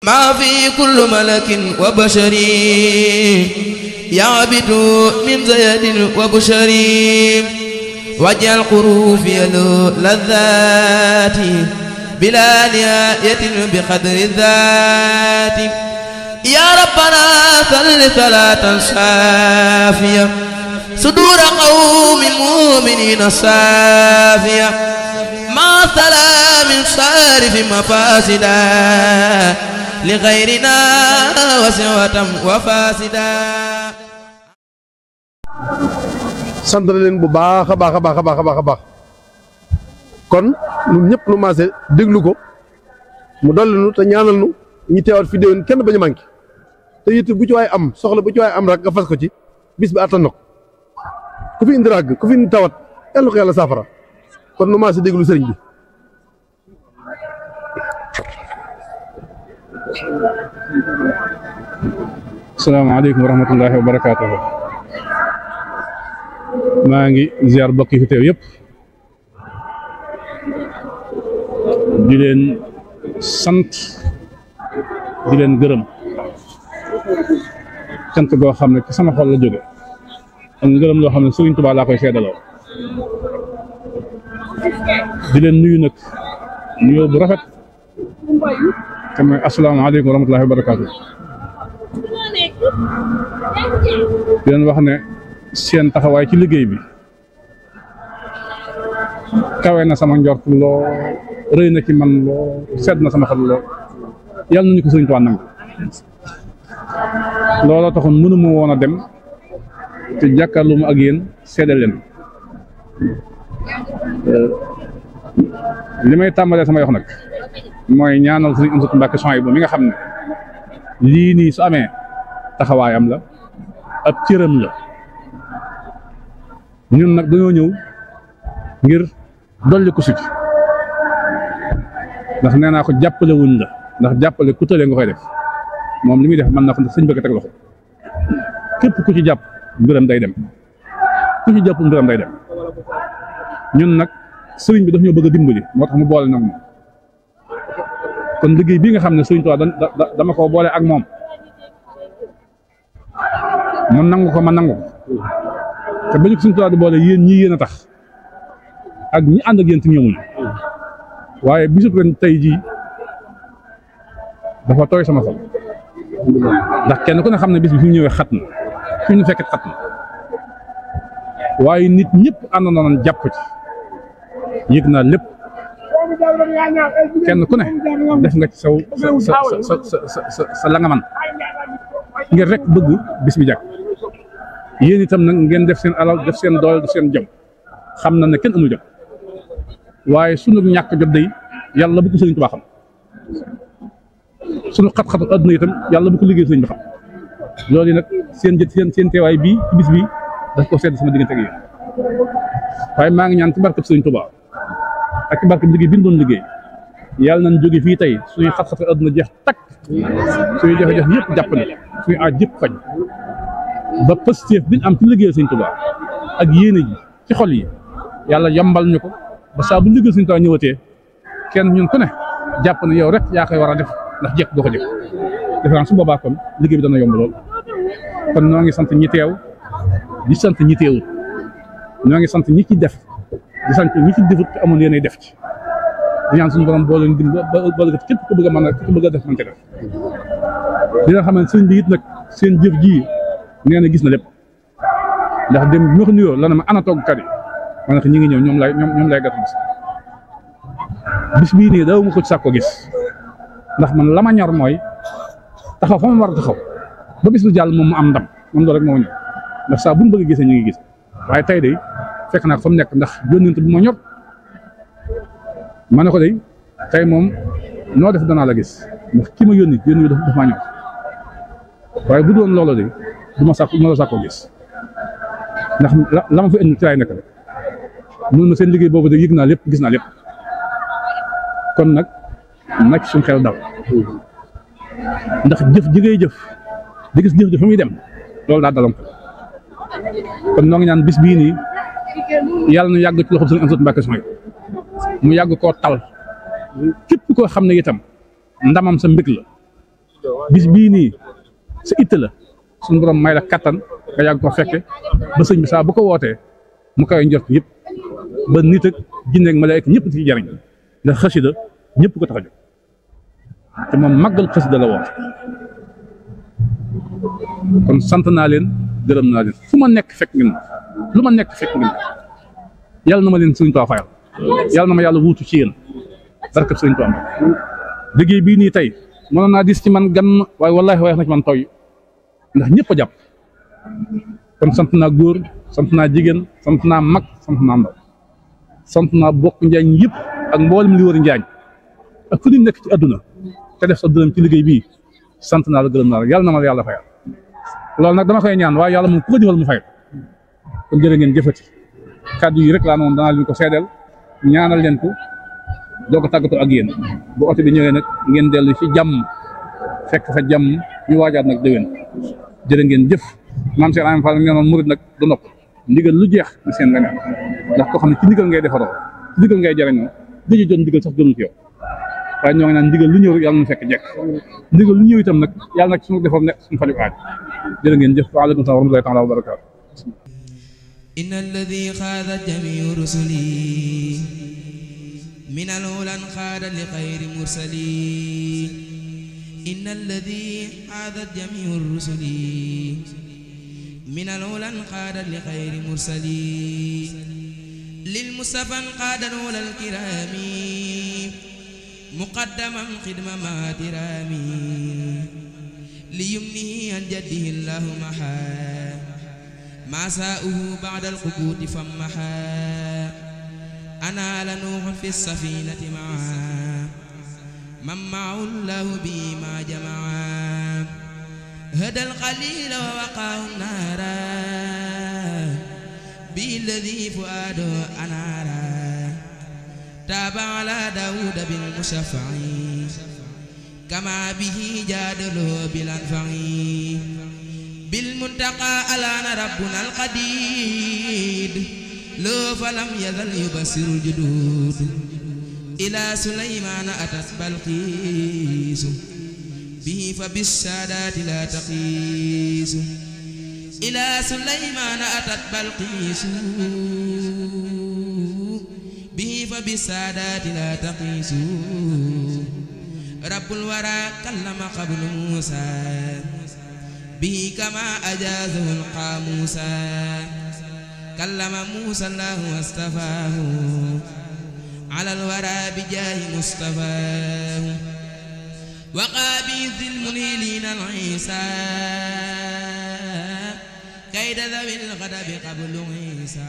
ما في كل ملك وبشر يعبد من زيد وبشر واجعل قروفي لذات بلا نهاية بقدر الذات يا ربنا صل صلاة شافية صدور قوم مؤمنين صافية مع سلام صارف مفاسدا لغيرنا وسوة وفاسدا. sant leen bu baax a baax kon ñun ñëpp nu maase déglu ko mu dolli nu te ñaanal nu ñi teewaat fi déwén kenn bañ a manqué te it bu ci waay am soxla bu ci waay am rek nga fas ko ci bis bi attan na ko ku fi indi ràgg ku fi indi tawat yàlla ko yàlla saafara kon nu maase déglu sëriñ bi. asalaamaaleykum wa rahmatullahi wa barakaatuhu. maa ngi ziar mbokk yi fi teew yëpp di leen sant di leen gërëm cant goo xam ne ci sama xol la jóge ak ngërëm loo xam ne Sëriñ Tuubaa laa koy seedaloo di leen nuyu nag nuyoo bu rafet te mooy asalaamaaleykum wa rahmatullahi wa barakaatuhu. di leen wax ne seen taxawaay ci liggéey bi kawe na sama njort loo rëy na ci man loo sedd na sama xol loo yàlla nañu ko Sëriñ Tuubaa nangu looloo taxoon mënuma woon a dem te jàkkaarlu ma ak yéen seede leen li may tàmbalee sama yox nag mooy ñaanal Sëriñ Amsatu Mbàkke Souhaïbou mi nga xam ne lii nii su amee taxawaayam la ab cëram la ñun nag dañoo ñëw ngir dolli ko ci ndax nee naa ko jàppale wuñ la ndax jàppale ku tëlee nga koy def moom li muy def mën na ko ndax sëñ bëgg teg loxo képp ku ci jàpp mbiram day dem ku ci jàpp mbiram day dem ñun nag sëriñ bi daf ñoo bëgg a dimbali moo tax mu boole nag moom kon liggéey bii nga xam ne Sëriñ Tuubaa dama ko boole ak moom mu nangu ko ma nangu ko te ba ñu ko Sëriñ Tuubaa di boole yéen ñii yéen a tax ak ñi ànd ak yéen ci ñëwuñu waaye bisub ren tey jii dafa tooy sama xol ndax kenn ku ne xam ne bis bi fi mu ñëwee xat na fi ñu fekk xat na waaye nit ñëpp ànd nañ jàpp ci yëg naa lépp kenn ku ne def nga ci sa la nga man ngir rek bëgg bis bi jàkk yéen itam nag ngeen def seen alal def seen doole def seen jom xam na ne kenn amul jom waaye sunu ñàkk jot day yàlla bu ko Sëriñ Tuubaa xam sunu xat-xatu àdduna itam yàlla bu ko liggéey sëriñ bi xam loolu nag seen teewaay bii ci bis bii daf ko sedd sama diggante ak yéen waaye maa ngi ñaan ci barkeb Sëriñ Tuubaa ak ci barkeb liggéey bi ñu doon liggéey yàlla nañ jóge fii tey suñuy xat-xatu àdduna jeex takk suñuy jafe-jafe yëpp jàpp ne suñu aaj yëpp faj ba pëstéef bi ñu am ci liggéey Sëriñ Tuubaa ak yéene ji ci xol yi yàlla yombal ñu ko ba saa bu liggéey Sëriñ Tuubaa ñëwatee kenn ñun ku ne jàpp ne yow rek yaa koy war a def ndax jekk doo ko jëf defe naa su boobaa kon liggéey bi dana yomb lool kon ñoo ngi sant ñi teew di sant ñi teewut ñoo ngi sant ñi ci def di sant ñi ci defut te amoon yéenay def ci di ñaan suñu borom boo leen dim ba képp ku bëgg a mën a ku bëgg a def mën ca def dina xam ne sëriñ bi it nag seen jëf ji nee na gis na lépp ndax dem bi ma ko nuyoo la ne ma ana toggkat yi ma ne ko ñi ngi ñëw ñoom lay gàttal bis bii nii daw ma ko ci sàkko gis ndax man la ma ñor mooy taxaw fa ma war a taxaw ba bis lu jàll moom mu am ndam moom loolu rek moo ñor ndax saa bu ñu bëgg a gisee ñu ngi gis waaye tey de fekk naa ko fa mu nekk ndax yónnent bi moo ñor ma ne ko de tey moom noo def danaa la gis ndax ki ma yónni dafa maa ñor waaye bu doon loolu de du ma sàkkoo gis ndax la ma fa indi ci laay nekk rek mun ma seen liggéey boobu de yëg naa lépp gis naa lépp kon nag nag suñ xel dal ndax jëf ji ngay jëf di gis jëf ji fa muy dem loolu daa dalam kon noo ngi ñaan bis bii nii yàlla na yàgg ci loxo Sëriñ Amsatu Mbàkke Souhaïbou mu yàgg koo tal képp koo xam ne itam ndamam sa mbég la bis bii nii sa itte la suñu borom may la kattan nga yàgg ko fekke ba sëñ bi saa bu ko wootee mu koy njort ñëpp ba nit ak jinne ak malaaka ñëpp ci jariñ ndax xasida ñëpp ko tax a jóg te moom màggal xasida la woote kon sant naa leen gërëm naa leen fu ma nekk fekk ngeen lu ma nekk fekk ngeen yàlla na ma leen Sëriñ Tuubaa fayal yàlla na ma yàlla wuutu ci yéen barkab Sëriñ Tuubaa liggéey bii nii tey mënoon naa dis ci man gan waaye wallaahi waaye na ci man toy ndax ñëpp a jàpp kon sant naa góor sant naa jigéen sant naa mag sant naa ndaw sant naa bokk njaañ yëpp ak mboolem li wër njaañ ak fu ñu nekk ci àdduna te def sa dërëm ci liggéey bii sant naa la gërëm naa la yàlla na ma la yàlla fayal loolu nag dama koy ñaan waaye yàlla moom ku ko jëfal mu fay kon jërë ngeen jëfati kàddu yi rek laa moom danaa leen ko seedeel ñaanal leen ko doo ko tàggatoo ak yéen bu oto bi ñëwee nag ngeen dellu ci jàmm fekk fa jàmm ñu waajaat nag déwén jërë ngeen jëf maam Cheikh Ibrahima Fall ngeen noon murid nag du nopp ndigal lu jeex ni seen leneen ndax koo xam ne ci ndigal ngay defaroo ci ndigal ngay jariñoo dañuy jot ndigal sax gënul ci yow waaye ñoo ngi naan ndigal lu ñëw rek yàlla na fekk jekk ndigal lu ñëw itam nag yàlla nag suñu defoon nekk suñu faju aaj jërë ngeen jëf waaleykum salaam wa rahmatullahi taala wa barakaatu إن الذي خاذ جميع رسلي من الأولى خاد لخير مرسلين إن الذي خاذ جميع الرسل من الأولى خاد لخير مرسلين للمصطفى خاد الأولى الكرام مقدما خدمة مع ترامي ليمنه عن جده الله محا ما ساؤه بعد القبوت فمحا أنا لنوح في السفينة معا من معه الله بي ما جمعا هدى القليل ووقاه النار بالذي فؤاده أنارا تاب على داود بالمشفع كما به جادله بالأنفع بالمنتقى ألانا ربنا القديد لو فلم يزل يبصر الجدود إلى سليمان أتت بلقيس به فبالسادات لا تقيس إلى سليمان أتت بلقيس به فبالسادات لا تقيس رب الورى كلم قبل موسى به كما أجازه القاموس كلم موسى الله واصطفاه على الورى بجاه مصطفاه وقابيذ المنيلين العيسى كيد ذوي الغضب قبل عيسى